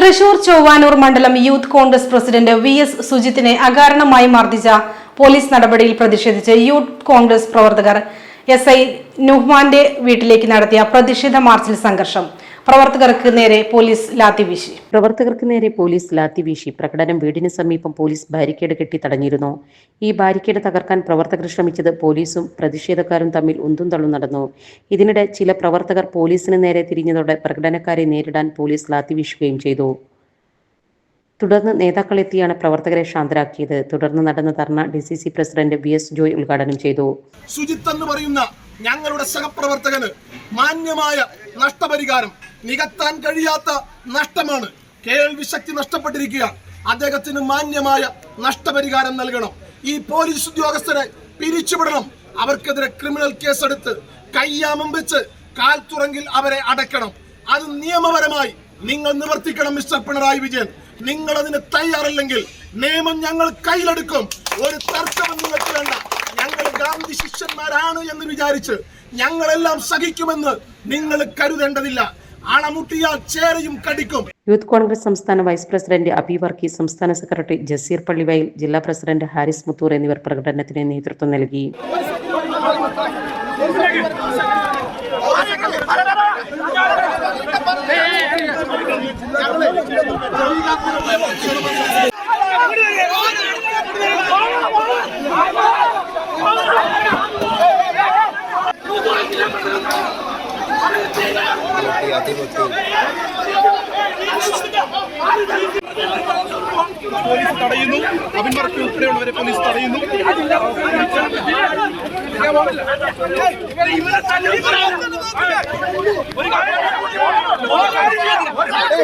തൃശൂർ ചൊവ്വാനൂർ മണ്ഡലം youth Congress president VS. സുജിത്തിനെ അകാരണമായി മർദ്ദിച്ച പോലീസ് നടപടിയിൽ പ്രതിഷേധിച്ച് യൂത്ത് കോൺഗ്രസ് പ്രവർത്തകർ എസ്.ഐ. നുഹ്മാന്റെ വീട്ടിലേക്ക് നടത്തിയ പ്രതിഷേധ മാർച്ചിൽ സംഘർഷം. പ്രവർത്തകർക്ക് നേരെ പോലീസ് ലാത്തിവീശി. പ്രകടനം വീടിന് സമീപം പോലീസ് ബാരിക്കേഡ് കെട്ടി തടഞ്ഞിരുന്നു. ഈ ബാരിക്കേഡ് തകർക്കാൻ പ്രവർത്തകർ ശ്രമിച്ചത് പോലീസും പ്രതിഷേധക്കാരും തമ്മിൽ ഉന്തും തള്ളും നടന്നു. ഇതിനിടെ ചില പ്രവർത്തകർ പോലീസിന് നേരെ തിരിഞ്ഞതോടെ പ്രകടനക്കാരെ നേരിടാൻ പോലീസ് ലാത്തിവീശുകയും ചെയ്തു. തുടർന്ന് നേതാക്കളെത്തിയാണ് പ്രവർത്തകരെ ശാന്തരാക്കിയത്. തുടർന്ന് നടന്ന ധർണ DCC പ്രസിഡന്റ് V.S. ജോയ് ഉദ്ഘാടനം ചെയ്തു. സുജിത്ത് എന്ന് പറയുന്ന ഞങ്ങളുടെ സഹപ്രവർത്തകന് മാന്യമായ നഷ്ടപരിഹാരം, നികത്താൻ കഴിയാത്ത നഷ്ടമാണ്. കേൾവി ശക്തി നഷ്ടപ്പെട്ടിരിക്കുകയാണ്. അദ്ദേഹത്തിന് മാന്യമായ നഷ്ടപരിഹാരം നൽകണം. ഈ പോലീസ് ഉദ്യോഗസ്ഥരെ പിരിച്ചുവിടണം. അവർക്കെതിരെ ക്രിമിനൽ കേസെടുത്ത് കയ്യാമം വെച്ച് കാൽത്തുറങ്കിൽ അവരെ അടയ്ക്കണം. അത് നിയമപരമായി നിങ്ങൾ നിവർത്തിക്കണം. മിസ്റ്റർ പിണറായി വിജയൻ, നിങ്ങൾ അതിന് തയ്യാറല്ലെങ്കിൽ നിയമം ഞങ്ങൾ കയ്യിലെടുക്കും. ഒരു തർക്കവും നിങ്ങൾക്ക് വേണ്ട. ഞങ്ങൾ ഗാന്ധി ശിഷ്യന്മാരാണ് എന്ന് വിചാരിച്ച് ഞങ്ങളെല്ലാം സഹിക്കുമെന്ന് നിങ്ങൾ കരുതേണ്ടതില്ല. അണമുട്ടിയാൽ ചേരയും കടിക്കും. യൂത്ത് കോൺഗ്രസ് സംസ്ഥാന വൈസ് പ്രസിഡന്റ് അബി വർഗീസ്, സംസ്ഥാന സെക്രട്ടറി ജസീർ പള്ളിവയൽ, ജില്ലാ പ്രസിഡന്റ് ഹാരിസ് മുത്തൂർ എന്നിവർ പ്രകടനത്തിന് നേതൃത്വം നൽകി. പോലീസ് തടയുന്നു. അഭിമർക്ക് ഉൾപ്പെടെയുള്ളവരെ പോലീസ് തടയുന്നു.